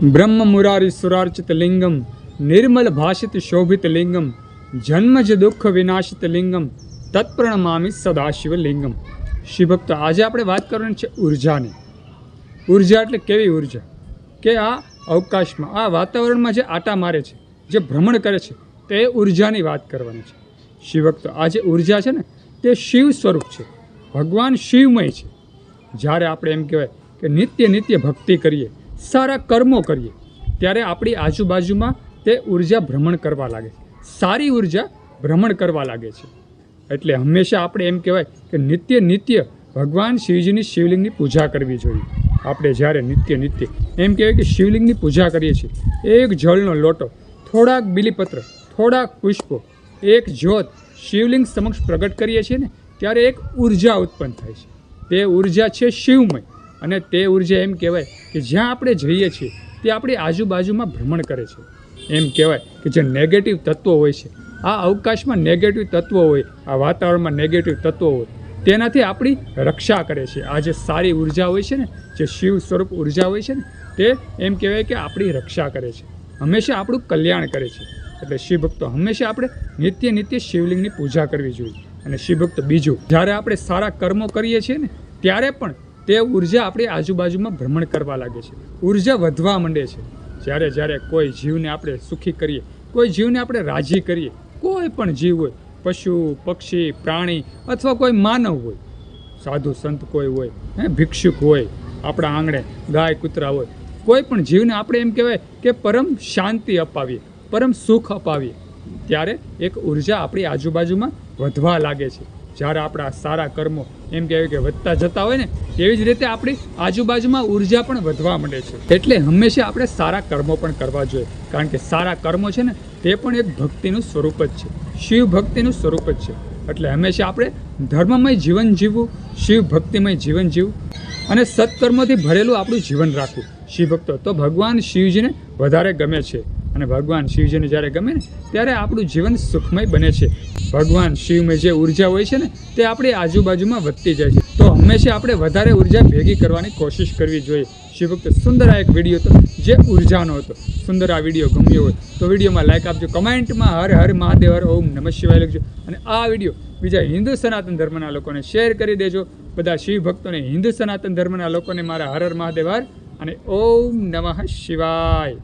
ब्रह्म मुरारी सुरार्चित लिंगम निर्मल भाषित शोभित लिंगम जन्मज दुख विनाशित लिंगम तत्प्रणमामी सदाशिव लिंगम। शिव भक्त आज આપણે વાત કરવાની છે ઉર્જાની। ઉર્જા એટલે કેવી ઉર્જા કે આ અવકાશમાં આ વાતાવરણમાં જે આટા મારે છે, જે ભ્રમણ કરે છે, તે ઉર્જાની વાત કરવાની છે। શિવ ભક્તો આ જે ઉર્જા છે ને તે શિવ સ્વરૂપ છે, ભગવાન શિવમય છે। જ્યારે આપણે એમ કહેવાય કે નિત્ય નિત્ય ભક્તિ કરીએ, સારા કર્મો કરીએ, ત્યારે આપણી આજુબાજુમાં તે ઉર્જા ભ્રમણ કરવા લાગે છે, સારી ઉર્જા ભ્રમણ કરવા લાગે છે। એટલે હંમેશા આપણે એમ કહેવાય કે નિત્ય નિત્ય ભગવાન શિવજીની શિવલિંગની પૂજા કરવી જોઈએ। આપણે જ્યારે નિત્ય નિત્ય એમ કહેવાય કે શિવલિંગની પૂજા કરીએ છીએ, એક જળનો લોટો, થોડાક બીલીપત્ર, થોડાક પુષ્પો, એક જ્યોત શિવલિંગ સમક્ષ પ્રગટ કરીએ છીએ ને, ત્યારે એક ઉર્જા ઉત્પન્ન થાય છે। તે ઉર્જા છે શિવમય, અને તે ઉર્જા એમ કહેવાય કે જ્યાં આપણે જઈએ છીએ તે આપણી આજુબાજુમાં ભ્રમણ કરે છે। એમ કહેવાય કે જે નેગેટિવ તત્વો હોય છે, આ અવકાશમાં નેગેટિવ તત્વો હોય, આ વાતાવરણમાં નેગેટિવ તત્વો હોય, તેનાથી આપણી રક્ષા કરે છે। આ જે સારી ઉર્જા હોય છે ને, જે શિવ સ્વરૂપ ઉર્જા હોય છે ને, તે એમ કહેવાય કે આપણી રક્ષા કરે છે, હંમેશા આપણું કલ્યાણ કરે છે। એટલે શિવ ભક્તો હંમેશા આપણે નિત્ય નિત્ય શિવલિંગની પૂજા કરવી જોઈએ। અને શિવ ભક્તો બીજું, જ્યારે આપણે સારા કર્મો કરીએ છીએ ને, ત્યારે પણ તે ઉર્જા આપણી આજુબાજુમાં ભ્રમણ કરવા લાગે છે, ઉર્જા વધવા માંડે છે। જ્યારે જ્યારે કોઈ જીવને આપણે સુખી કરીએ, કોઈ જીવને આપણે રાજી કરીએ, કોઈ પણ જીવ હોય, પશુ પક્ષી પ્રાણી અથવા કોઈ માનવ હોય, સાધુ સંત કોઈ હોય, ભિક્ષુક હોય, આપણા આંગણે ગાય કૂતરા હોય, કોઈ પણ જીવને આપણે એમ કહેવાય કે પરમ શાંતિ અપાવીએ, પરમ સુખ અપાવીએ, ત્યારે એક ઉર્જા આપણી આજુબાજુમાં વધવા લાગે છે। જ્યારે આપણા સારા કર્મો એમ કહેવાય કે વધતા જતા હોય ને, તેવી જ રીતે આપણી આજુબાજુમાં ઉર્જા પણ વધવા માંડે છે। એટલે હંમેશા આપણે સારા કર્મો પણ કરવા જોઈએ, કારણ કે સારા કર્મો છે ને તે પણ એક ભક્તિનું સ્વરૂપ જ છે, શિવ ભક્તિનું સ્વરૂપ જ છે। એટલે હંમેશા આપણે ધર્મમય જીવન જીવવું, શિવ ભક્તિમય જીવન જીવવું અને સત્કર્મોથી ભરેલું આપણું જીવન રાખવું। શિવ ભક્તો તો ભગવાન શિવજીને વધારે ગમે છે, અને ભગવાન શિવજીને જ્યારે ગમે ને ત્યારે આપણું જીવન સુખમય બને છે। ભગવાન શિવમય જે ઉર્જા હોય છે ને તે આપણી આજુબાજુમાં વધતી જાય છે, તો હંમેશા આપણે વધારે ઉર્જા ભેગી કરવાની કોશિશ કરવી જોઈએ। શિવ ભક્તો સુંદર આ એક વિડીયો હતો જે ઉર્જાનો હતો। સુંદર આ વિડીયો ગમ્યો હોય તો વિડીયોમાં લાઈક આપજો, કમેન્ટમાં હર હર મહાદેવ હર ઓમ નમઃ શિવાય લખજો, અને આ વિડીયો બીજા હિન્દુ સનાતન ધર્મના લોકોને શેર કરી દેજો। બધા શિવ ભક્તોને, હિન્દુ સનાતન ધર્મના લોકોને મારા હર હર મહાદેવ હર અને ઓમ નમઃ શિવાય।